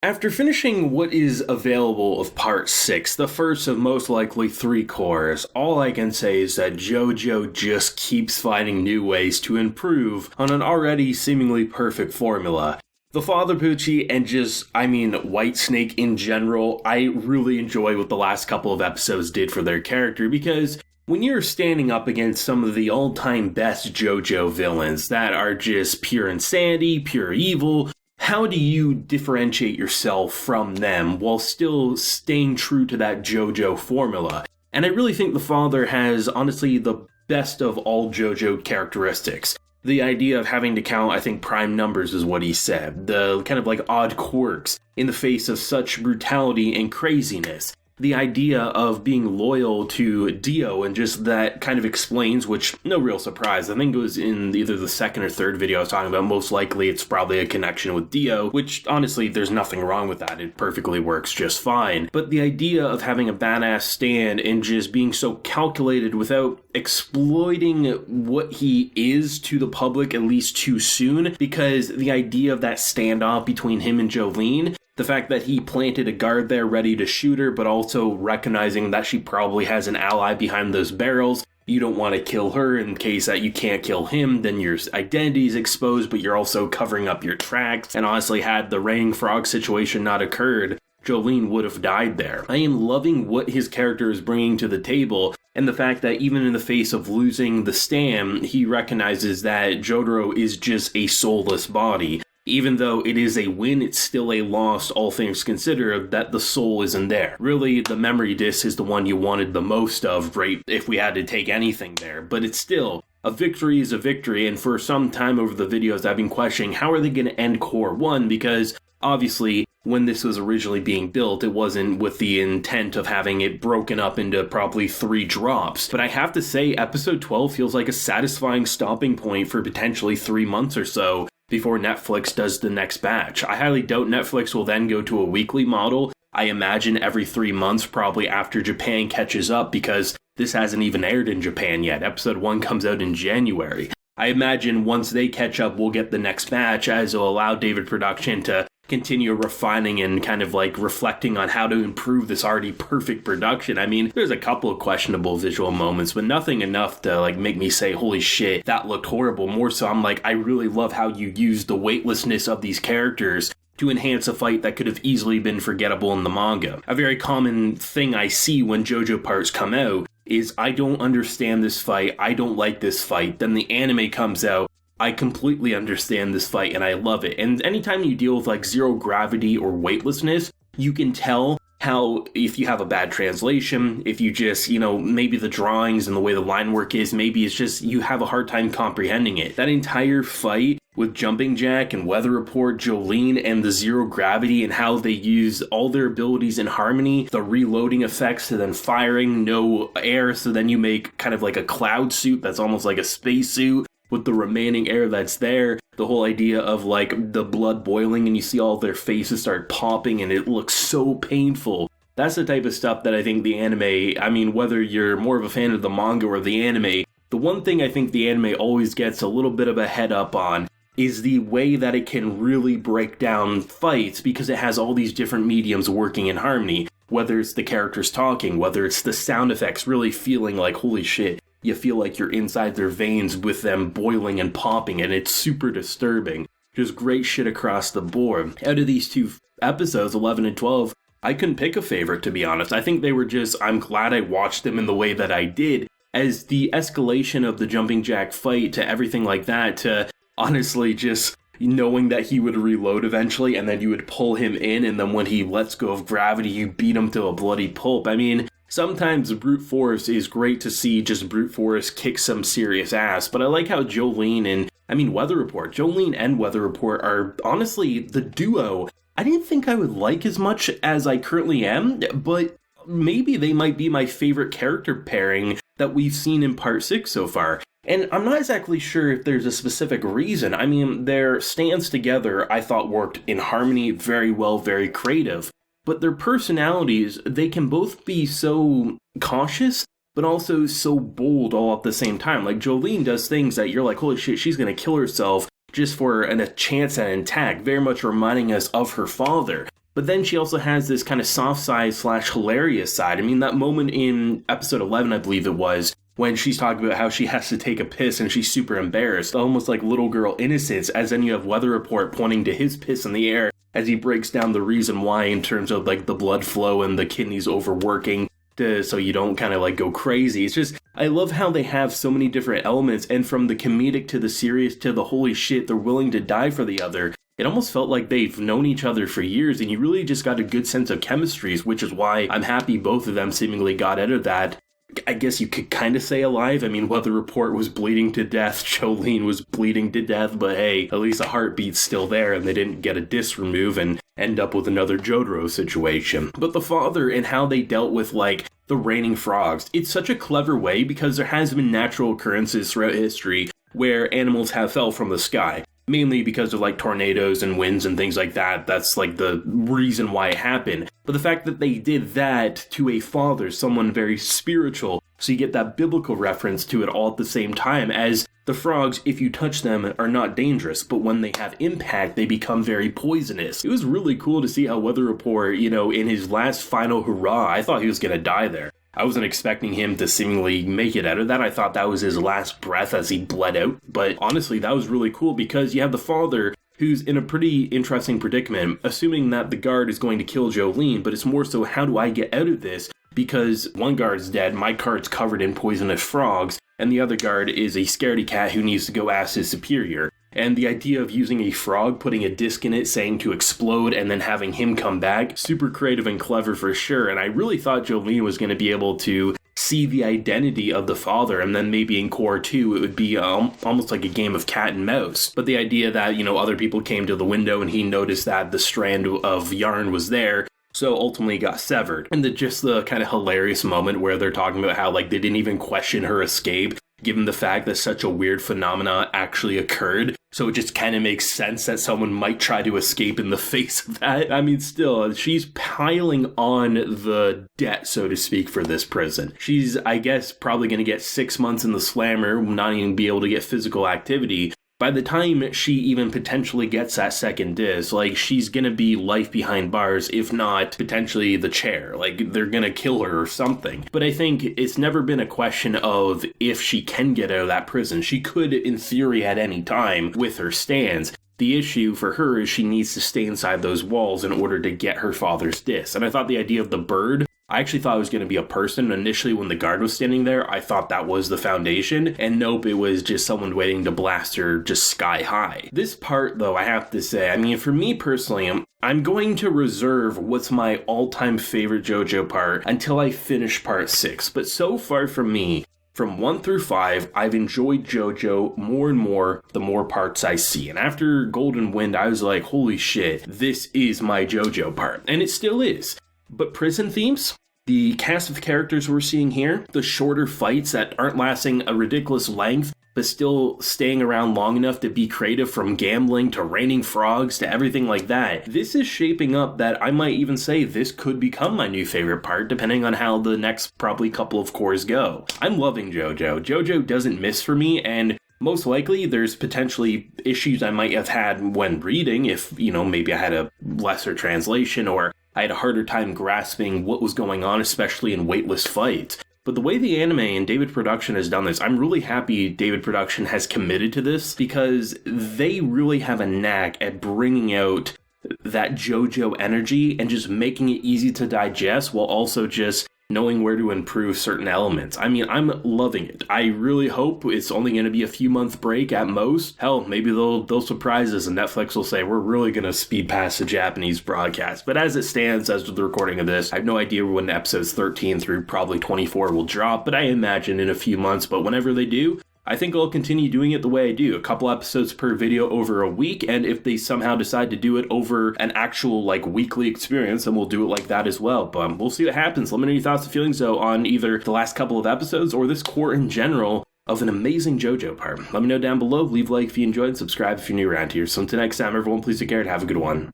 After finishing what is available of Part 6, the first of most likely 3 cores, all I can say is that JoJo just keeps finding new ways to improve on an already seemingly perfect formula. The Father Pucci and Whitesnake in general, I really enjoy what the last couple of episodes did for their character, because when you're standing up against some of the all-time best JoJo villains that are just pure insanity, pure evil, how do you differentiate yourself from them while still staying true to that JoJo formula? And I really think the Father has, honestly, the best of all JoJo characteristics. The idea of having to count, I think, prime numbers is what he said. The kind of like odd quirks in the face of such brutality and craziness. The idea of being loyal to Dio, and just that kind of explains, which no real surprise, I think it was in either the second or third video I was talking about, most likely it's probably a connection with Dio, which honestly there's nothing wrong with that, it perfectly works just fine. But the idea of having a badass stand and just being so calculated without exploiting what he is to the public at least too soon, because the idea of that standoff between him and Jolene, the fact that he planted a guard there ready to shoot her, but also recognizing that she probably has an ally behind those barrels. You don't want to kill her in case that you can't kill him, then your identity is exposed, but you're also covering up your tracks. And honestly, had the raining frog situation not occurred, Jolene would have died there. I am loving what his character is bringing to the table, and the fact that even in the face of losing the stand, he recognizes that Jotaro is just a soulless body. Even though it is a win, it's still a loss, all things considered, that the soul isn't there. Really, the memory disc is the one you wanted the most of, right, if we had to take anything there. But it's still, a victory is a victory, and for some time over the videos I've been questioning, how are they going to end Core 1? Because, obviously, when this was originally being built, it wasn't with the intent of having it broken up into probably 3 drops. But I have to say, Episode 12 feels like a satisfying stopping point for potentially 3 months or so, before Netflix does the next batch. I highly doubt Netflix will then go to a weekly model. I imagine every 3 months, probably after Japan catches up, because this hasn't even aired in Japan yet. Episode 1 comes out in January. I imagine once they catch up, we'll get the next batch, as will allow David Production to continue refining and kind of like reflecting on how to improve this already perfect production. I mean, there's a couple of questionable visual moments, but nothing enough to like make me say, holy shit, that looked horrible. More so, I'm like, I really love how you use the weightlessness of these characters to enhance a fight that could have easily been forgettable in the manga. A very common thing I see when JoJo parts come out is, I don't understand this fight, I don't like this fight. Then the anime comes out, I completely understand this fight and I love it. And anytime you deal with like zero gravity or weightlessness, you can tell how, if you have a bad translation, if you just, maybe the drawings and the way the line work is, maybe it's just you have a hard time comprehending it. That entire fight with Jumping Jack and Weather Report, Jolene, and the zero gravity, and how they use all their abilities in harmony, the reloading effects to then firing, no air, so then you make kind of like a cloud suit that's almost like a space suit with the remaining air that's there. The whole idea of like the blood boiling and you see all their faces start popping and it looks so painful. That's the type of stuff that I think the anime, whether you're more of a fan of the manga or the anime, the one thing I think the anime always gets a little bit of a head up on is the way that it can really break down fights, because it has all these different mediums working in harmony. Whether it's the characters talking, whether it's the sound effects really feeling like, holy shit, you feel like you're inside their veins with them boiling and popping, and it's super disturbing. Just great shit across the board. Out of these 2 episodes, 11 and 12, I couldn't pick a favorite, to be honest. I think they were just, I'm glad I watched them in the way that I did, as the escalation of the Jumping Jack fight to everything like that, to honestly just knowing that he would reload eventually, and then you would pull him in, and then when he lets go of gravity, you beat him to a bloody pulp. Sometimes brute force is great to see, just brute force kick some serious ass, but I like how Jolene and, Weather Report, Jolene and Weather Report are honestly the duo I didn't think I would like as much as I currently am, but maybe they might be my favorite character pairing that we've seen in Part 6 so far. And I'm not exactly sure if there's a specific reason. Their stands together I thought worked in harmony very well, very creative. But their personalities, they can both be so cautious, but also so bold all at the same time. Like, Jolene does things that you're like, holy shit, she's gonna kill herself just for a chance at an attack, very much reminding us of her father. But then she also has this kind of soft side / hilarious side. I mean, that moment in episode 11, I believe it was, when she's talking about how she has to take a piss and she's super embarrassed, almost like little girl innocence, as then you have Weather Report pointing to his piss in the air as he breaks down the reason why in terms of like the blood flow and the kidneys overworking so you don't kind of like go crazy. It's just, I love how they have so many different elements, and from the comedic to the serious to the holy shit, they're willing to die for the other. It almost felt like they've known each other for years, and you really just got a good sense of chemistry, which is why I'm happy both of them seemingly got out of that. I guess you could kind of say alive. I mean, Weather Report was bleeding to death, Jolene was bleeding to death, but hey, at least the heartbeat's still there and they didn't get a disc removed and end up with another JoJo situation. But the father and how they dealt with, like, the raining frogs, it's such a clever way because there has been natural occurrences throughout history where animals have fell from the sky. Mainly because of like tornadoes and winds and things like that. That's like the reason why it happened. But the fact that they did that to a father, someone very spiritual, so you get that biblical reference to it all at the same time, as the frogs, if you touch them, are not dangerous, but when they have impact, they become very poisonous. It was really cool to see how Weather Report, in his last final hurrah, I thought he was gonna die there. I wasn't expecting him to seemingly make it out of that. I thought that was his last breath as he bled out. But honestly, that was really cool because you have the father who's in a pretty interesting predicament, assuming that the guard is going to kill Jolene, but it's more so, how do I get out of this? Because one guard's dead, my guard's covered in poisonous frogs, and the other guard is a scaredy cat who needs to go ask his superior. And the idea of using a frog, putting a disc in it, saying to explode, and then having him come back, super creative and clever for sure. And I really thought Jolene was going to be able to see the identity of the father, and then maybe in Core 2 it would be almost like a game of cat and mouse. But the idea that, other people came to the window and he noticed that the strand of yarn was there, so ultimately got severed. And just the kind of hilarious moment where they're talking about how like they didn't even question her escape, given the fact that such a weird phenomena actually occurred. So it just kind of makes sense that someone might try to escape in the face of that. I mean, still, she's piling on the debt, so to speak, for this prison. She's, I guess, probably going to get 6 months in the slammer, not even be able to get physical activity. By the time she even potentially gets that second disc, like, she's gonna be life behind bars, if not potentially the chair. Like, they're gonna kill her or something. But I think it's never been a question of if she can get out of that prison. She could, in theory, at any time with her stands. The issue for her is she needs to stay inside those walls in order to get her father's disc. And I thought the idea of the bird, I actually thought it was going to be a person. Initially, when the guard was standing there, I thought that was the foundation. And nope, it was just someone waiting to blast her just sky high. This part, though, I have to say, I mean, for me personally, I'm going to reserve what's my all-time favorite JoJo part until I finish part 6. But so far from me, from 1 through 5, I've enjoyed JoJo more and more the more parts I see. And after Golden Wind, I was like, holy shit, this is my JoJo part. And it still is. But prison themes, the cast of characters we're seeing here, the shorter fights that aren't lasting a ridiculous length, but still staying around long enough to be creative, from gambling to raining frogs to everything like that. This is shaping up that I might even say this could become my new favorite part, depending on how the next probably couple of cores go. I'm loving JoJo. JoJo doesn't miss for me, and most likely there's potentially issues I might have had when reading if, maybe I had a lesser translation or I had a harder time grasping what was going on, especially in weightless fights. But the way the anime and David Production has done this, I'm really happy David Production has committed to this, because they really have a knack at bringing out that JoJo energy and just making it easy to digest while also just knowing where to improve certain elements. I mean, I'm loving it. I really hope it's only going to be a few month break at most. Hell, maybe they'll surprise us and Netflix will say, we're really going to speed past the Japanese broadcast. But as it stands, as with the recording of this, I have no idea when episodes 13 through probably 24 will drop, but I imagine in a few months. But whenever they do, I think I'll continue doing it the way I do, a couple episodes per video over a week, and if they somehow decide to do it over an actual weekly experience, then we'll do it like that as well. But we'll see what happens. Let me know your thoughts and feelings though on either the last couple of episodes or this core in general of an amazing JoJo part. Let me know down below, leave a like if you enjoyed, subscribe if you're new around here. So until next time, everyone, please take care and have a good one.